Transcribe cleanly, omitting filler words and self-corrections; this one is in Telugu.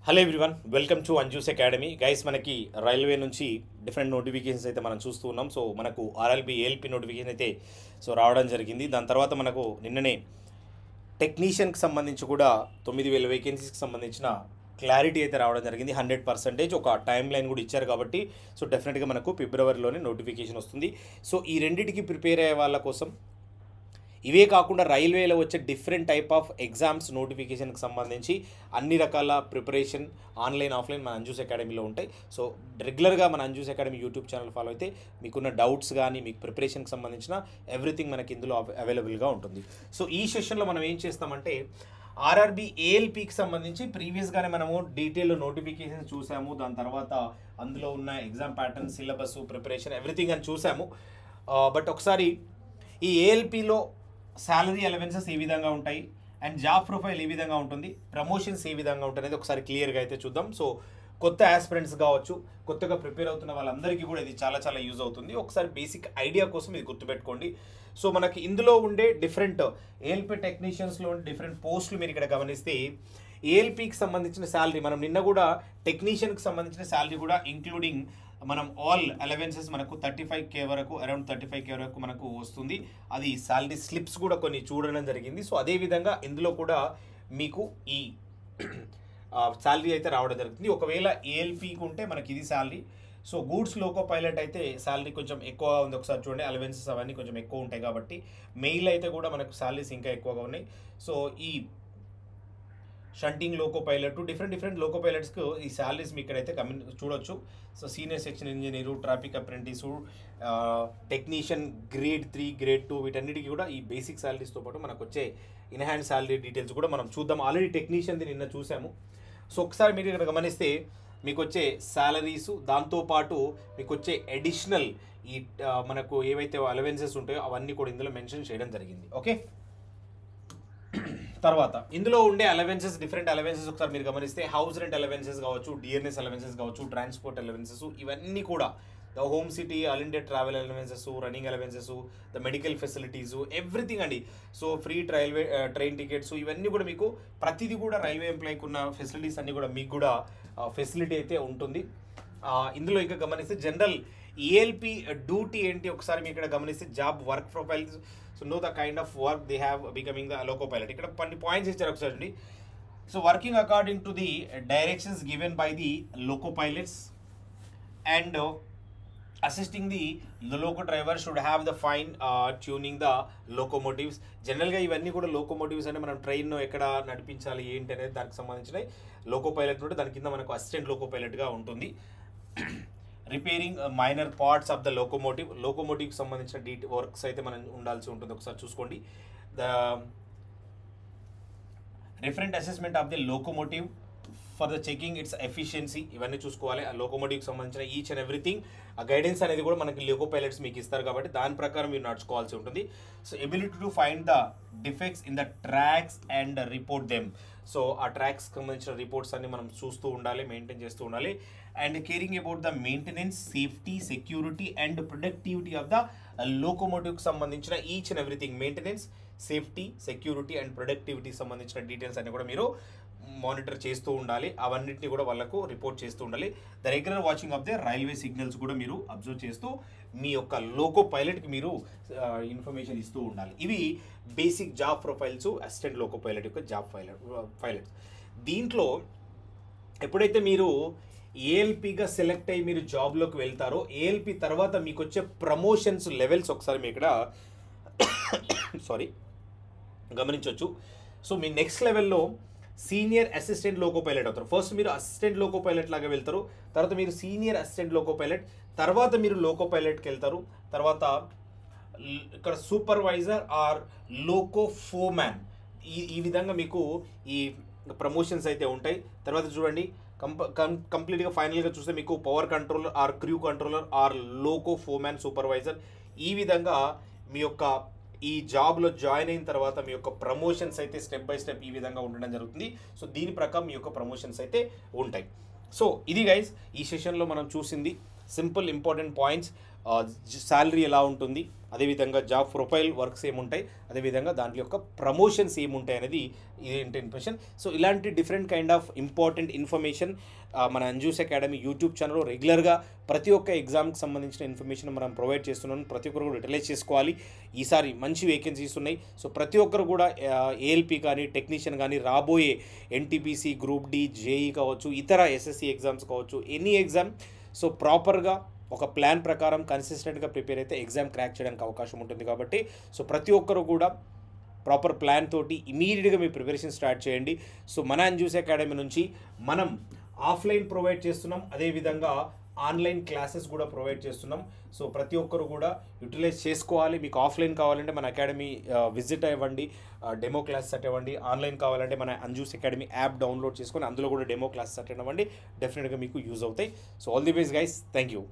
Hello everyone, welcome to Anju's academy. Guys, మనకి రైల్వే నుంచి డిఫరెంట్ నోటిఫికేషన్స్ అయితే మనం చూస్తూ ఉన్నాం. సో మనకు ఆర్ఎల్బి ఏఎల్పి నోటిఫికేషన్ అయితే రావడం జరిగింది. దాని తర్వాత మనకు నిన్ననే టెక్నీషియన్కి సంబంధించి కూడా 9,000 వేకెన్సీస్కి సంబంధించిన క్లారిటీ అయితే రావడం జరిగింది. 100% ఒక టైం లైన్ కూడా ఇచ్చారు కాబట్టి డెఫినెట్గా మనకు ఫిబ్రవరిలోనే నోటిఫికేషన్ వస్తుంది. సో ఈ రెండింటికి ప్రిపేర్ అయ్యే వాళ్ళ కోసం, ఇవే కాకుండా రైల్వేలో వచ్చే డిఫరెంట్ టైప్ ఆఫ్ ఎగ్జామ్స్ నోటిఫికేషన్కి సంబంధించి అన్ని రకాల ప్రిపరేషన్ ఆన్లైన్ ఆఫ్లైన్ మన అంజూస్ అకాడమీలో ఉంటాయి. సో రెగ్యులర్గా మన Anju's academy YouTube channel follow అయితే మీకున్న డౌట్స్ కానీ మీకు ప్రిపరేషన్కి సంబంధించిన ఎవ్రీథింగ్ మనకి ఇందులో అవైలబుల్గా ఉంటుంది. సో ఈ సెషన్లో మనం ఏం చేస్తామంటే ఆర్ఆర్బి ఏఎల్పికి సంబంధించి ప్రీవియస్గానే మనము డీటెయిల్ నోటిఫికేషన్ చూసాము. దాని తర్వాత అందులో ఉన్న exam pattern, syllabus, preparation everything అని చూసాము. బట్ ఒకసారి ఈ ఏఎల్పిలో శాలరీ అలవెన్సెస్ ఏ విధంగా ఉంటాయి అండ్ జాబ్ ప్రొఫైల్ ఏ విధంగా ఉంటుంది, ప్రమోషన్స్ ఏ విధంగా ఉంటుంది అనేది ఒకసారి క్లియర్గా అయితే చూద్దాం. సో కొత్త ఆస్పిరెంట్స్ కావచ్చు, కొత్తగా ప్రిపేర్ అవుతున్న వాళ్ళందరికీ కూడా ఇది చాలా చాలా యూజ్ అవుతుంది. ఒకసారి బేసిక్ ఐడియా కోసం ఇది గుర్తుపెట్టుకోండి. సో మనకి ఇందులో ఉండే డిఫరెంట్ ఏఎల్పి టెక్నీషియన్స్లో ఉండే డిఫరెంట్ పోస్టులు మీరు ఇక్కడ గమనిస్తే ఏఎల్పికి సంబంధించిన శాలరీ, మనం నిన్న కూడా టెక్నీషియన్కి సంబంధించిన శాలరీ కూడా ఇంక్లూడింగ్ మనం ఆల్ అలవెన్సెస్ మనకు 35K వరకు, అరౌండ్ 35K వరకు మనకు వస్తుంది. అది శాలరీ స్లిప్స్ కూడా కొన్ని చూడడం జరిగింది. సో అదేవిధంగా ఇందులో కూడా మీకు ఈ శాలరీ అయితే రావడం జరుగుతుంది. ఒకవేళ ఏఎల్పికి ఉంటే మనకి ఇది salary. So goods loco pilot అయితే శాలరీ కొంచెం ఎక్కువ ఉంది. ఒకసారి చూడండి, అలవెన్సెస్ అవన్నీ కొంచెం ఎక్కువ ఉంటాయి కాబట్టి. మెయిల్ అయితే కూడా మనకు శాలరీస్ ఇంకా ఎక్కువగా ఉన్నాయి. సో ఈ shunting loco pilot, different loco పైలట్స్కు ఈ శాలరీస్ మీ ఇక్కడైతే చూడొచ్చు. So senior section engineer, traffic apprentice, technician grade 3, grade 2 వీటన్నిటికీ కూడా ఈ బేసిక్ శాలరీస్తో పాటు మనకు వచ్చే ఇన్హాండ్ శాలరీ డీటెయిల్స్ కూడా మనం చూద్దాం. ఆల్రెడీ టెక్నీషియన్ది నిన్న చూసాము. సో ఒకసారి మీరు ఇక్కడ గమనిస్తే మీకు వచ్చే శాలరీసు, దాంతోపాటు మీకు వచ్చే అడిషనల్ ఈ మనకు ఏవైతే అలవెన్సెస్ ఉంటాయో అవన్నీ కూడా ఇందులో మెన్షన్ చేయడం జరిగింది. ఓకే, తర్వాత ఇందులో ఉండే అలవెన్సెస్, డిఫరెంట్ అలవెన్సెస్ ఒకసారి మీరు గమనిస్తే హౌస్ రెంట్ అలవెన్సెస్ కావచ్చు, డిఎన్ఎస్ అలవెన్సెస్ కావచ్చు, ట్రాన్స్పోర్ట్ అలవెన్సెస్, ఇవన్నీ కూడా the home city, all India travel allowances, running allowances, the medical facilities, everything అండి. సో ఫ్రీ ట్రైన్ టికెట్స్, ఇవన్నీ కూడా మీకు ప్రతిదీ కూడా రైల్వే ఎంప్లాయ్కి ఉన్న ఫెసిలిటీస్ అన్నీ కూడా మీకు కూడా ఫెసిలిటీ అయితే ఉంటుంది. ఇందులో ఇంకా గమనిస్తే జనరల్ ఏఎల్పి డ్యూటీ ఏంటి ఒకసారి మీరు ఇక్కడ గమనిస్తే job work profiles, so know the kind of work they have becoming the loco pilot. ఇక్కడ కొన్ని పాయింట్స్ ఇచ్చారు ఒకసారి చూడండి. So working according to the directions given by the loco pilots and assisting the loco driver should have the fine tuning the locomotives. జనరల్గా ఇవన్నీ కూడా లోకోమోటివ్స్ అంటే మనం ట్రైన్ ఎక్కడ నడిపించాలి ఏంటి అనేది దానికి సంబంధించిన లోకో పైలట్ ఉంటే దాని కింద మనకు అసిస్టెంట్ లోకో పైలట్గా ఉంటుంది. Repairing minor parts of the లోకోమోటివ్కి సంబంధించిన వర్క్స్ అయితే మనం ఉండాల్సి ఉంటుంది. ఒకసారి చూసుకోండి. The referent assessment of the locomotive for the checking its efficiency, ఇవన్నీ చూసుకోవాలి. ఆ లోకోమోటివ్కి సంబంధించిన ఈచ్ అండ్ ఎవ్రీథింగ్ ఆ గైడెన్స్ అనేది కూడా మనకి లోకో పైలట్స్ మీకు ఇస్తారు కాబట్టి దాని ప్రకారం మీరు నడుచుకోవాల్సి ఉంటుంది. So ability to find the defects in the tracks and report them. So ఆ ట్రాక్స్కి సంబంధించిన రిపోర్ట్స్ అన్ని మనం చూస్తూ ఉండాలి, మెయింటైన్ చేస్తూ ఉండాలి. And caring about the maintenance, safety, security and productivity of the లోకోమోటివ్కి సంబంధించిన each and everything, maintenance, safety, security and ప్రొడక్టివిటీకి సంబంధించిన డీటెయిల్స్ అన్ని కూడా మీరు మానిటర్ చేస్తూ ఉండాలి. అవన్నింటినీ కూడా వాళ్ళకు రిపోర్ట్ చేస్తూ ఉండాలి. The regular watching of the railway signals కూడా మీరు అబ్జర్వ్ చేస్తూ మీ యొక్క లోకో పైలట్కి మీరు ఇన్ఫర్మేషన్ ఇస్తూ ఉండాలి. ఇవి basic job profiles assistant loco pilot యొక్క జాబ్ పైలట్స్. దీంట్లో ఎప్పుడైతే మీరు ఏఎల్పిగా సెలెక్ట్ అయ్యి మీరు జాబ్లోకి వెళ్తారో, ఏఎల్పి తర్వాత మీకు వచ్చే ప్రమోషన్స్ లెవెల్స్ ఒకసారి మీ ఇక్కడ గమనించవచ్చు. సో మీ నెక్స్ట్ లెవెల్లో సీనియర్ అసిస్టెంట్ లోకో పైలట్ అవుతారు. ఫస్ట్ మీరు అసిస్టెంట్ లోకో పైలట్ లాగా వెళ్తారు, తర్వాత మీరు సీనియర్ అసిస్టెంట్ లోకో పైలట్, తర్వాత మీరు లోకో పైలట్కి వెళ్తారు, తర్వాత ఇక్కడ సూపర్వైజర్ ఆర్ లోకో ఫోర్మ్యాన్, ఈ విధంగా మీకు ఈ ప్రమోషన్స్ అయితే ఉంటాయి. తర్వాత చూడండి కంప్లీట్గా ఫైనల్గా చూస్తే మీకు power controller or crew controller or loco foreman supervisor, ఈ విధంగా మీ యొక్క ఈ జాబ్లో జాయిన్ అయిన తర్వాత మీ యొక్క ప్రమోషన్స్ అయితే స్టెప్ బై స్టెప్ ఈ విధంగా ఉండడం జరుగుతుంది. సో దీని ప్రకారం మీ యొక్క ప్రమోషన్స్ అయితే ఉంటాయి. సో ఇది గైస్ ఈ సెషన్లో మనం చూసింది సింపుల్ ఇంపార్టెంట్ పాయింట్స్, శాలరీ ఎలా ఉంటుంది, అదేవిధంగా జాబ్ ప్రొఫైల్ వర్క్స్ ఏముంటాయి, అదేవిధంగా దాంట్లో యొక్క ప్రమోషన్స్ ఏముంటాయి అనేది ఇదేంటి ఇన్ఫర్మేషన్. సో ఇలాంటి different kind of important information మన అంజూస్ అకాడమీ యూట్యూబ్ ఛానల్లో రెగ్యులర్గా ప్రతి ఒక్క ఎగ్జామ్కి సంబంధించిన ఇన్ఫర్మేషన్ మనం ప్రొవైడ్ చేస్తున్నాం. ప్రతి ఒక్కరు కూడా యూటిలైజ్ చేసుకోవాలి. ఈసారి మంచి వేకెన్సీస్ ఉన్నాయి. సో ప్రతి ఒక్కరు కూడా ఏఎల్పి కానీ టెక్నీషియన్ కానీ రాబోయే ఎన్టీపీసీ, గ్రూప్ డి, జేఈ కావచ్చు, ఇతర ఎస్ఎస్సి ఎగ్జామ్స్ కావచ్చు, ఎనీ ఎగ్జామ్ సో ప్రాపర్గా ఒక ప్లాన్ ప్రకారం కన్సిస్టెంట్గా ప్రిపేర్ అయితే ఎగ్జామ్ క్రాక్ చేయడానికి అవకాశం ఉంటుంది. కాబట్టి సో ప్రతి ఒక్కరు కూడా ప్రాపర్ ప్లాన్ తోటి ఇమీడియట్గా మీ ప్రిపరేషన్ స్టార్ట్ చేయండి. సో మన అంజూస్ అకాడమీ నుంచి మనం ఆఫ్లైన్ ప్రొవైడ్ చేస్తున్నాం, అదేవిధంగా ఆన్లైన్ క్లాసెస్ కూడా ప్రొవైడ్ చేస్తున్నాం. సో ప్రతి ఒక్కరు కూడా యూటిలైజ్ చేసుకోవాలి. మీకు ఆఫ్లైన్ కావాలంటే మన అకాడమీ విజిట్ అవ్వండి, డెమో క్లాసెస్ అటెండ్ అవ్వండి. ఆన్లైన్ కావాలంటే మన అంజూస్ అకాడమీ యాప్ డౌన్లోడ్ చేసుకొని అందులో కూడా డెమో క్లాసెస్ అటెండ్ అవ్వండి. డెఫినెట్గా మీకు యూజ్ అవుతాయి. So all the best guys, thank you.